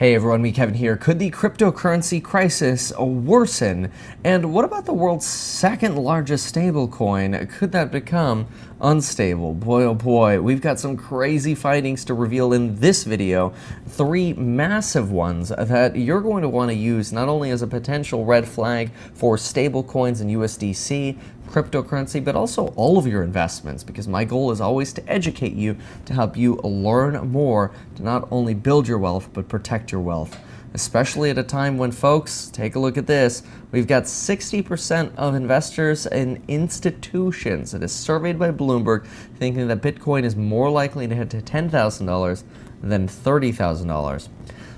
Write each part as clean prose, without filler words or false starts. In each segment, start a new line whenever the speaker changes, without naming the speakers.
Hey everyone, me Kevin here. Could the cryptocurrency crisis worsen? And what about the world's second largest stablecoin? Could that become unstable? Boy oh boy, we've got some crazy findings to reveal in this video. 3 massive ones that you're going to want to use not only as a potential red flag for stablecoins and USDC, cryptocurrency, but also all of your investments, because my goal is always to educate you, to help you learn more, to not only build your wealth, but protect your wealth. Especially at a time when, folks, take a look at this, we've got 60% of investors and institutions, it is surveyed by Bloomberg, thinking that Bitcoin is more likely to hit to $10,000 than $30,000.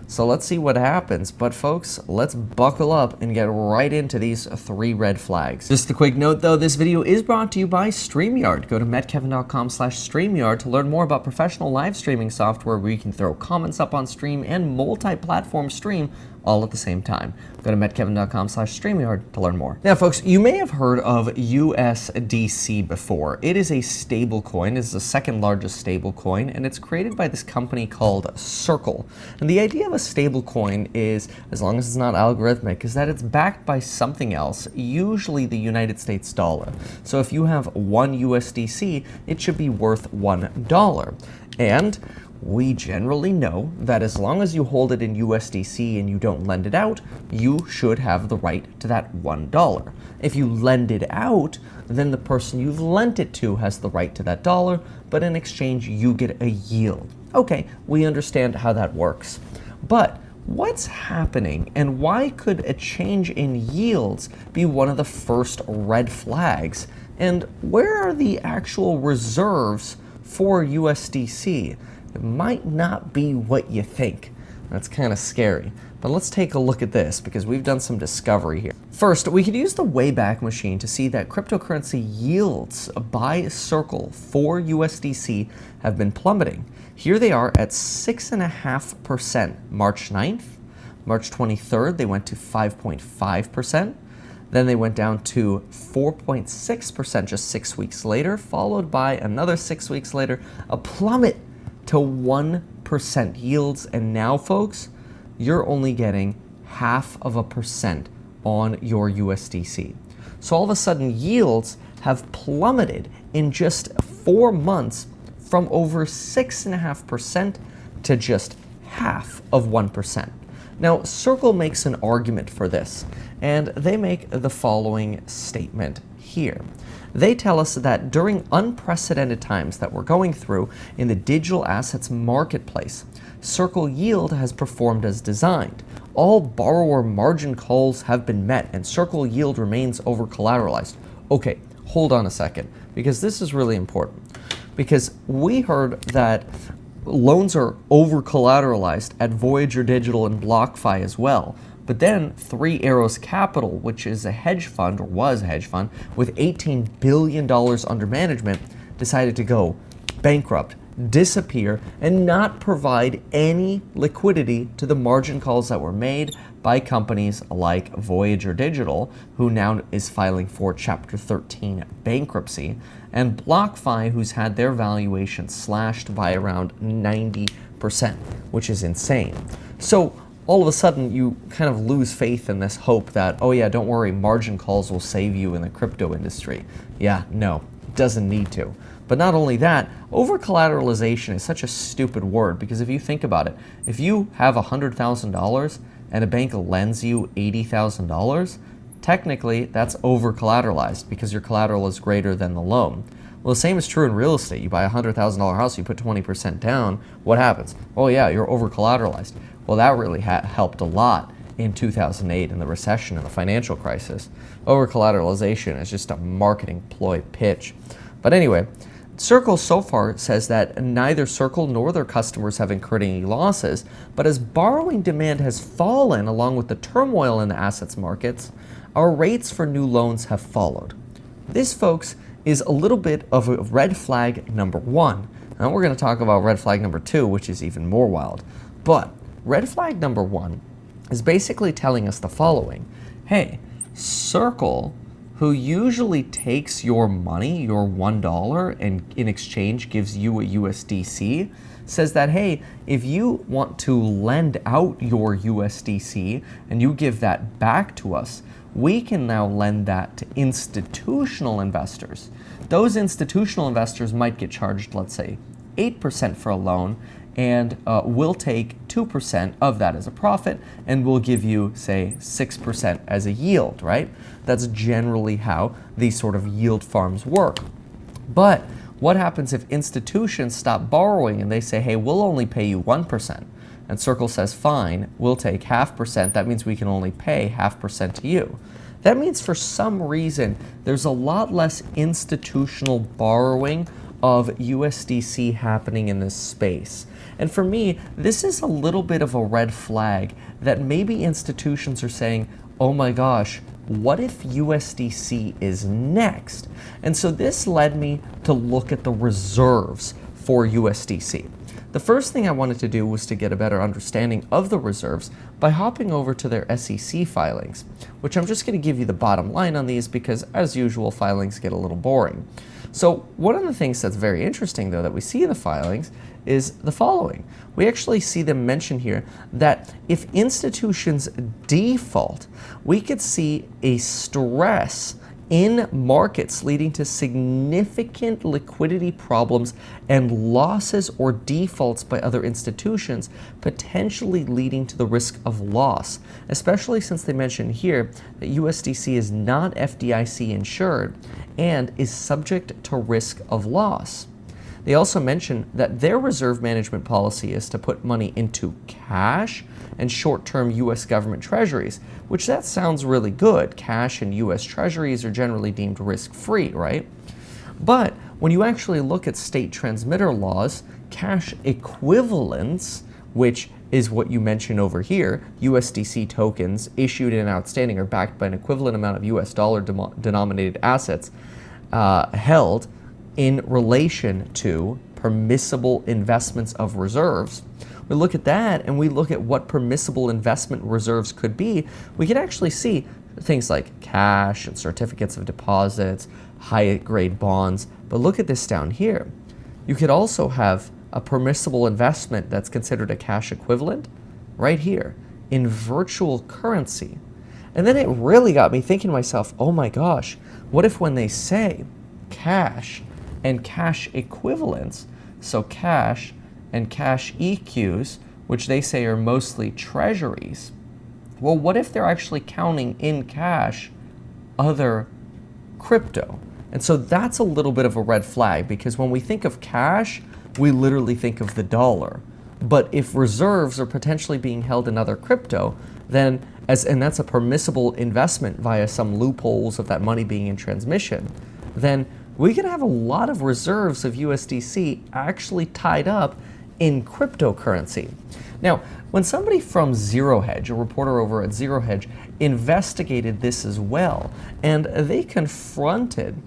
So let's see what happens. But folks, let's buckle up and get right into these 3 red flags. Just a quick note though, this video is brought to you by StreamYard. Go to metkevin.com/StreamYard to learn more about professional live streaming software where you can throw comments up on stream and multi-platform stream all at the same time. Go to metkevin.com/StreamYard to learn more. Now folks, you may have heard of USDC before. It is a stable coin. It's the second largest stable coin, and it's created by this company called Circle. And the idea of a stable coin is, as long as it's not algorithmic, is that it's backed by something else, usually the United States dollar. So if you have 1 USDC, it should be worth $1. And we generally know that as long as you hold it in USDC and you don't lend it out, you should have the right to that $1. If you lend it out, then the person you've lent it to has the right to that dollar, but in exchange you get a yield. Okay, we understand how that works. But what's happening, and why could a change in yields be one of the first red flags? And where are the actual reserves for USDC? It might not be what you think. That's kind of scary. But let's take a look at this, because we've done some discovery here. First, we could use the Wayback Machine to see that cryptocurrency yields by Circle for USDC have been plummeting. Here they are at 6.5% March 9th. March 23rd, they went to 5.5%. Then they went down to 4.6% just 6 weeks later, followed by another 6 weeks later, a plummet to 1% yields. And now, folks, you're only getting 0.5% on your USDC. So all of a sudden, yields have plummeted in just 4 months from over 6.5% to just 0.5%. Now, Circle makes an argument for this, and they make the following statement here. They tell us that during unprecedented times that we're going through in the digital assets marketplace, Circle Yield has performed as designed. All borrower margin calls have been met, and Circle Yield remains over-collateralized. Okay, hold on a second, because this is really important. Because we heard that loans are over-collateralized at Voyager Digital and BlockFi as well. But then 3 Arrows Capital, which is a hedge fund, or was a hedge fund, with $18 billion under management, decided to go bankrupt, disappear, and not provide any liquidity to the margin calls that were made by companies like Voyager Digital, who now is filing for Chapter 13 bankruptcy, and BlockFi, who's had their valuation slashed by around 90%, which is insane. So all of a sudden, you kind of lose faith in this hope that, oh yeah, don't worry, margin calls will save you in the crypto industry. Yeah, no, it doesn't need to. But not only that, over-collateralization is such a stupid word, because if you think about it, if you have $100,000 and a bank lends you $80,000, technically that's over-collateralized because your collateral is greater than the loan. Well, the same is true in real estate. You buy a $100,000 house, you put 20% down, what happens? Oh yeah, you're over-collateralized. Well, that really helped a lot in 2008 in the recession and the financial crisis. Over-collateralization is just a marketing ploy pitch. But anyway, Circle so far says that neither Circle nor their customers have incurred any losses, but as borrowing demand has fallen along with the turmoil in the assets markets, our rates for new loans have followed. This, folks, is a little bit of a red flag number 1. Now we're going to talk about red flag number 2, which is even more wild. But red flag number 1 is basically telling us the following. Hey, Circle, who usually takes your money, your $1, and in exchange gives you a USDC, says that, hey, if you want to lend out your USDC and you give that back to us, we can now lend that to institutional investors. Those institutional investors might get charged, let's say, 8% for a loan, and we'll take 2% of that as a profit, and we'll give you, say, 6% as a yield, right? That's generally how these sort of yield farms work. But what happens if institutions stop borrowing and they say, hey, we'll only pay you 1%? And Circle says, fine, we'll take 0.5%. That means we can only pay 0.5% to you. That means for some reason, there's a lot less institutional borrowing of USDC happening in this space. And for me, this is a little bit of a red flag that maybe institutions are saying, oh my gosh, what if USDC is next? And so this led me to look at the reserves for USDC. The first thing I wanted to do was to get a better understanding of the reserves by hopping over to their SEC filings, which I'm just going to give you the bottom line on these because, as usual, filings get a little boring. So one of the things that's very interesting, though, that we see in the filings is the following. We actually see them mention here that if institutions default, we could see a stress in markets leading to significant liquidity problems and losses or defaults by other institutions, potentially leading to the risk of loss, especially since they mention here that USDC is not FDIC insured and is subject to risk of loss. They also mention that their reserve management policy is to put money into cash and short-term U.S. government treasuries, which that sounds really good. Cash and U.S. treasuries are generally deemed risk-free, right? But when you actually look at state transmitter laws, cash equivalents, which is what you mention over here, USDC tokens issued and outstanding are backed by an equivalent amount of US dollar denominated assets held in relation to permissible investments of reserves. We look at that and we look at what permissible investment reserves could be. We can actually see things like cash and certificates of deposits, high-grade bonds. But look at this down here. You could also have a permissible investment that's considered a cash equivalent right here in virtual currency. And then it really got me thinking to myself, oh my gosh, what if when they say cash and cash equivalents, so cash and cash EQs, which they say are mostly treasuries, well, what if they're actually counting in cash other crypto? And so that's a little bit of a red flag, because when we think of cash, we literally think of the dollar. But if reserves are potentially being held in other crypto, then and that's a permissible investment via some loopholes of that money being in transmission, then we could have a lot of reserves of USDC actually tied up in cryptocurrency. Now, when somebody from Zero Hedge, a reporter over at Zero Hedge, investigated this as well, and they confronted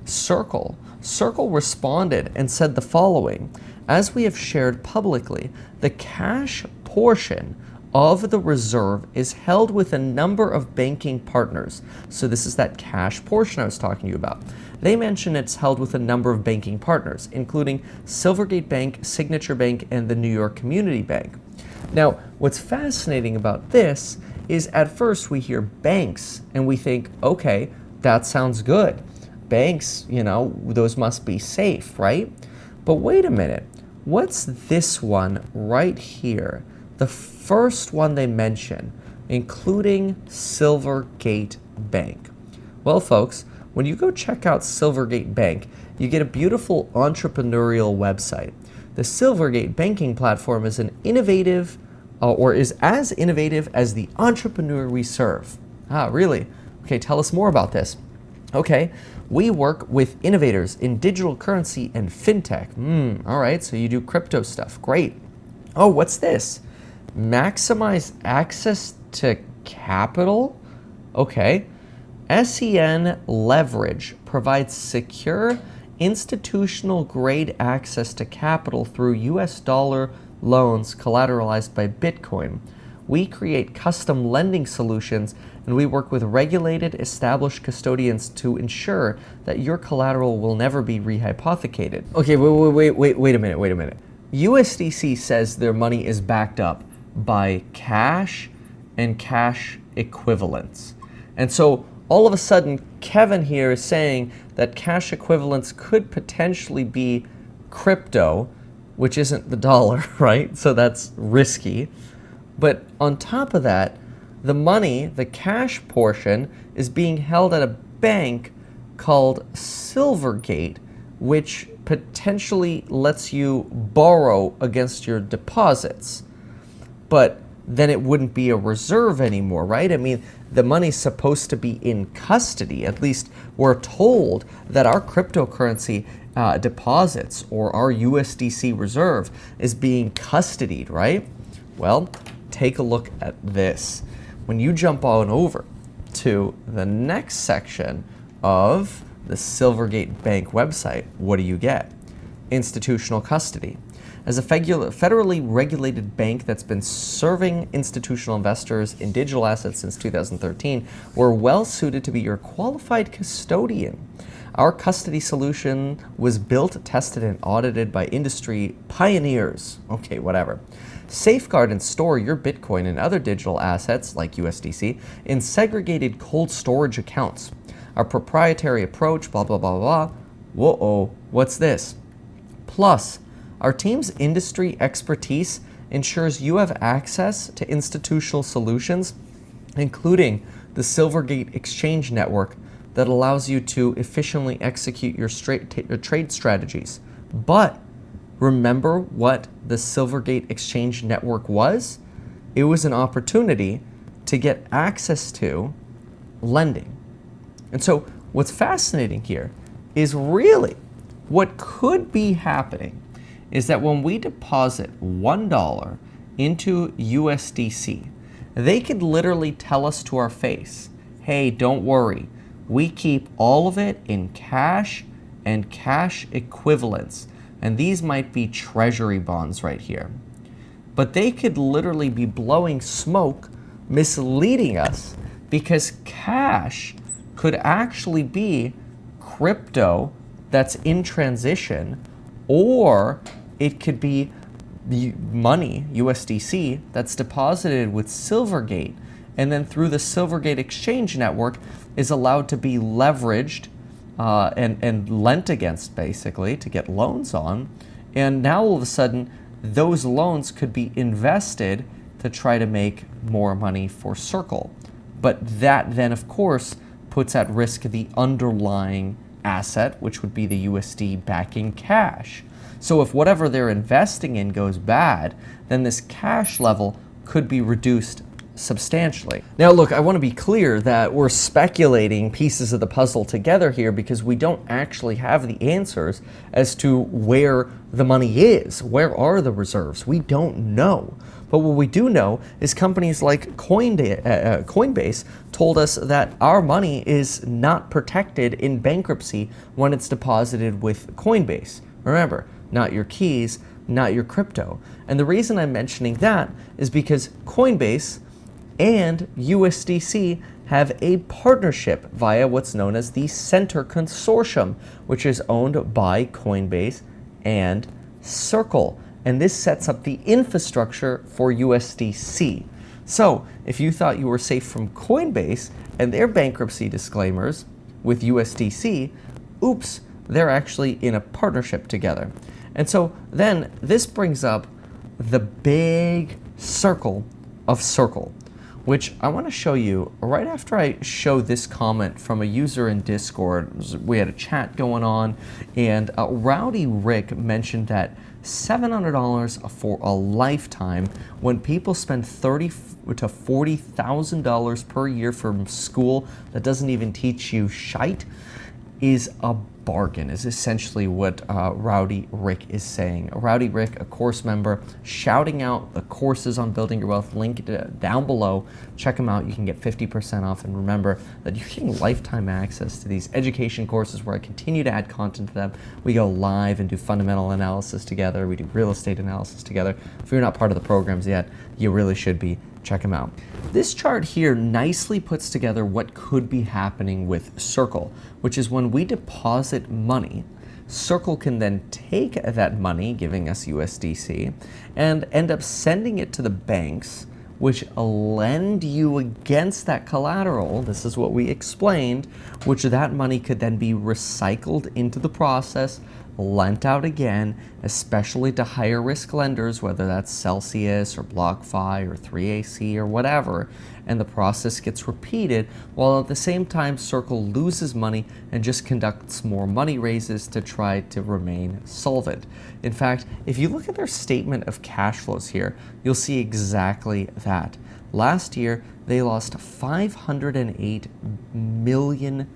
Circle, Circle responded and said the following: as we have shared publicly, the cash portion of the reserve is held with a number of banking partners. So this is that cash portion I was talking to you about. They mention it's held with a number of banking partners, including Silvergate Bank, Signature Bank, and the New York Community Bank. Now, what's fascinating about this is at first we hear banks and we think, okay, that sounds good. Banks, you know, those must be safe, right? But wait a minute, what's this one right here? The first one they mention, including Silvergate Bank. Well, folks, when you go check out Silvergate Bank, you get a beautiful entrepreneurial website. The Silvergate banking platform is an innovative, or is as innovative as the entrepreneur we serve. Ah, really? Okay, tell us more about this. Okay, we work with innovators in digital currency and fintech. All right, so you do crypto stuff. Great. Oh, what's this? Maximize access to capital? Okay. SEN Leverage provides secure institutional grade access to capital through US dollar loans collateralized by Bitcoin. We create custom lending solutions, and we work with regulated, established custodians to ensure that your collateral will never be rehypothecated. Okay, wait a minute. USDC says their money is backed up by cash and cash equivalents. And so all of a sudden, Kevin here is saying that cash equivalents could potentially be crypto, which isn't the dollar, right? So that's risky. But on top of that, the money, the cash portion, is being held at a bank called Silvergate, which potentially lets you borrow against your deposits. But then it wouldn't be a reserve anymore, right? I mean, the money's supposed to be in custody. At least we're told that our cryptocurrency deposits or our USDC reserve is being custodied, right? Well, take a look at this. When you jump on over to the next section of the Silvergate Bank website, what do you get? Institutional custody. As a federally regulated bank that's been serving institutional investors in digital assets since 2013, we're well suited to be your qualified custodian. Our custody solution was built, tested, and audited by industry pioneers. Okay, whatever. Safeguard and store your Bitcoin and other digital assets, like USDC, in segregated cold storage accounts. Our proprietary approach, blah, blah, blah, blah. Whoa, what's this? Plus, our team's industry expertise ensures you have access to institutional solutions, including the Silvergate Exchange Network that allows you to efficiently execute your trade strategies. But remember what the Silvergate Exchange Network was? It was an opportunity to get access to lending. And so what's fascinating here is really what could be happening is that when we deposit $1 into USDC, they could literally tell us to our face, hey, don't worry, we keep all of it in cash and cash equivalents. And these might be treasury bonds right here. But they could literally be blowing smoke, misleading us, because cash could actually be crypto that's in transition, or it could be the money, USDC, that's deposited with Silvergate, and then through the Silvergate Exchange Network is allowed to be leveraged and lent against, basically, to get loans on. And now all of a sudden, those loans could be invested to try to make more money for Circle. But that then, of course, puts at risk the underlying asset, which would be the USD backing cash. So if whatever they're investing in goes bad, then this cash level could be reduced substantially. Now look, I want to be clear that we're speculating pieces of the puzzle together here because we don't actually have the answers as to where the money is. Where are the reserves? We don't know. But what we do know is companies like Coinbase told us that our money is not protected in bankruptcy when it's deposited with Coinbase. Remember, not your keys, not your crypto. And the reason I'm mentioning that is because Coinbase and USDC have a partnership via what's known as the Center Consortium, which is owned by Coinbase and Circle. And this sets up the infrastructure for USDC. So if you thought you were safe from Coinbase and their bankruptcy disclaimers with USDC, oops, they're actually in a partnership together. And so then this brings up the big circle of Circle, which I want to show you right after I show this comment from a user in Discord. We had a chat going on, and Rowdy Rick mentioned that $700 for a lifetime when people spend $30,000 to $40,000 per year from school that doesn't even teach you shite is a bargain, is essentially what Rowdy Rick is saying. Rowdy Rick, a course member, shouting out the courses on building your wealth, link down below. Check them out. You can get 50% off. And remember that you're getting lifetime access to these education courses where I continue to add content to them. We go live and do fundamental analysis together. We do real estate analysis together. If you're not part of the programs yet, you really should be. Check them out. This chart here nicely puts together what could be happening with Circle, which is when we deposit money, Circle can then take that money, giving us USDC, and end up sending it to the banks, which lend you against that collateral. This is what we explained, which that money could then be recycled into the process, lent out again, especially to higher risk lenders, whether that's Celsius or BlockFi or 3AC or whatever, and the process gets repeated, while at the same time Circle loses money and just conducts more money raises to try to remain solvent. In fact, if you look at their statement of cash flows here, you'll see exactly that. Last year, they lost $508 million.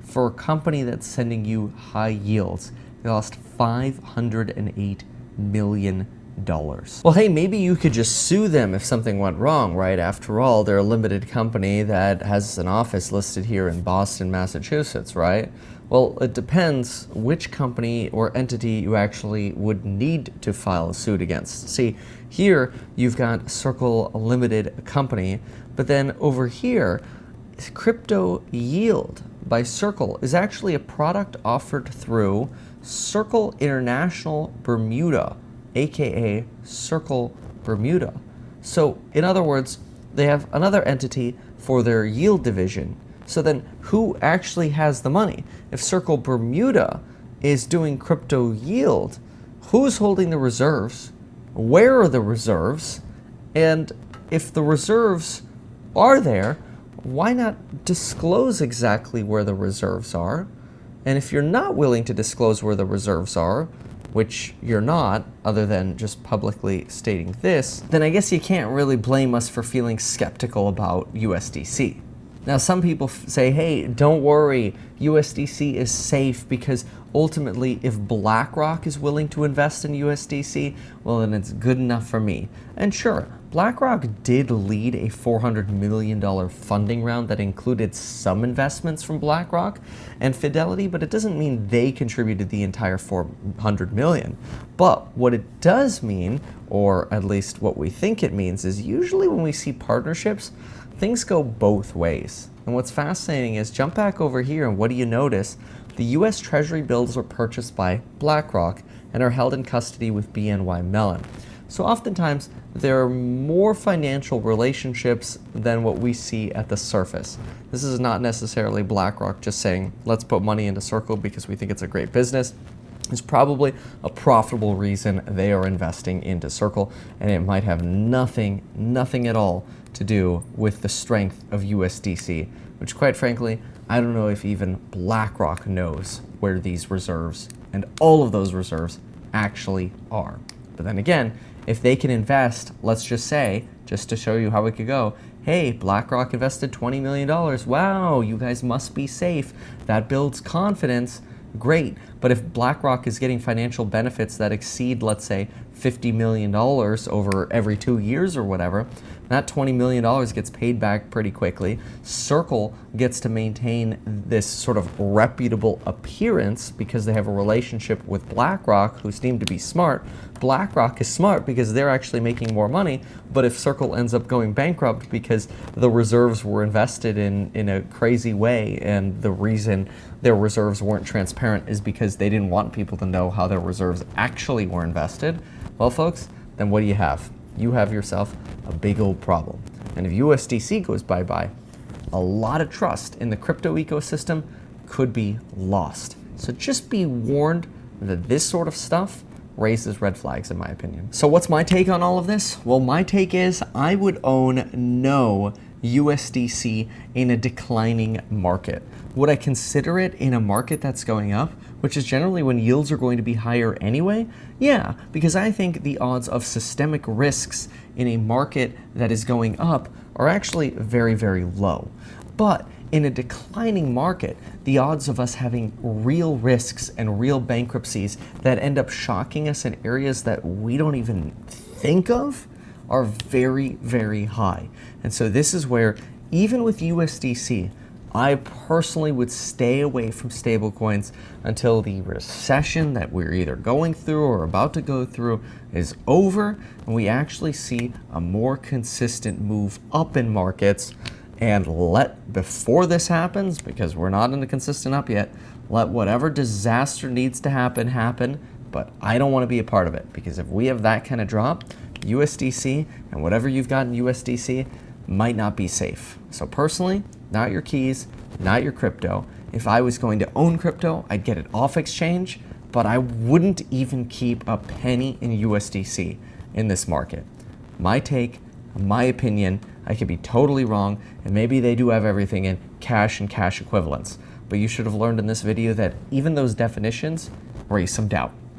For a company that's sending you high yields, they lost $508 million. Well, hey, maybe you could just sue them if something went wrong, right? After all, they're a limited company that has an office listed here in Boston, Massachusetts, right? Well, it depends which company or entity you actually would need to file a suit against. See, here you've got Circle Limited Company, but then over here, Crypto Yield by Circle is actually a product offered through Circle International Bermuda, aka Circle Bermuda. So in other words, they have another entity for their yield division. So then who actually has the money? If Circle Bermuda is doing crypto yield, who's holding the reserves? Where are the reserves? And if the reserves are there, why not disclose exactly where the reserves are? And if you're not willing to disclose where the reserves are, which you're not, other than just publicly stating this, then I guess you can't really blame us for feeling skeptical about USDC. Now, some people say, hey, don't worry, USDC is safe because ultimately, if BlackRock is willing to invest in USDC, well, then it's good enough for me. And sure, BlackRock did lead a $400 million funding round that included some investments from BlackRock and Fidelity, but it doesn't mean they contributed the entire $400 million. But what it does mean, or at least what we think it means, is usually when we see partnerships, things go both ways. And what's fascinating is jump back over here and what do you notice? The US Treasury bills are purchased by BlackRock and are held in custody with BNY Mellon. So oftentimes there are more financial relationships than what we see at the surface. This is not necessarily BlackRock just saying, let's put money into Circle because we think it's a great business. It's probably a profitable reason they are investing into Circle, and it might have nothing at all to do with the strength of USDC, which quite frankly, I don't know if even BlackRock knows where these reserves and all of those reserves actually are. But then again, if they can invest, let's just say, just to show you how it could go, hey, BlackRock invested $20 million. Wow, you guys must be safe. That builds confidence. Great. But if BlackRock is getting financial benefits that exceed, let's say, $50 million over every 2 years or whatever, that $20 million gets paid back pretty quickly. Circle gets to maintain this sort of reputable appearance because they have a relationship with BlackRock, who seem to be smart. BlackRock is smart because they're actually making more money, but if Circle ends up going bankrupt because the reserves were invested in a crazy way and the reason their reserves weren't transparent is because they didn't want people to know how their reserves actually were invested, well, folks, then what do you have? You have yourself a big old problem. And if USDC goes bye-bye, a lot of trust in the crypto ecosystem could be lost. So just be warned that this sort of stuff raises red flags, in my opinion. So what's my take on all of this? Well, my take is I would own no USDC in a declining market. Would I consider it in a market that's going up, which is generally when yields are going to be higher anyway? Yeah, because I think the odds of systemic risks in a market that is going up are actually very, very low. But in a declining market, the odds of us having real risks and real bankruptcies that end up shocking us in areas that we don't even think of are very, very high. And so this is where, even with USDC, I personally would stay away from stablecoins until the recession that we're either going through or about to go through is over and we actually see a more consistent move up in markets. And before this happens, because we're not in a consistent up yet, Let whatever disaster needs to happen, happen, but I don't want to be a part of it, because if we have that kind of drop, USDC and whatever you've got in USDC might not be safe. So personally, not your keys, not your crypto. If I was going to own crypto, I'd get it off exchange, but I wouldn't even keep a penny in USDC in this market. My take, my opinion, I could be totally wrong, and maybe they do have everything in cash and cash equivalents. But you should have learned in this video that even those definitions raise some doubt.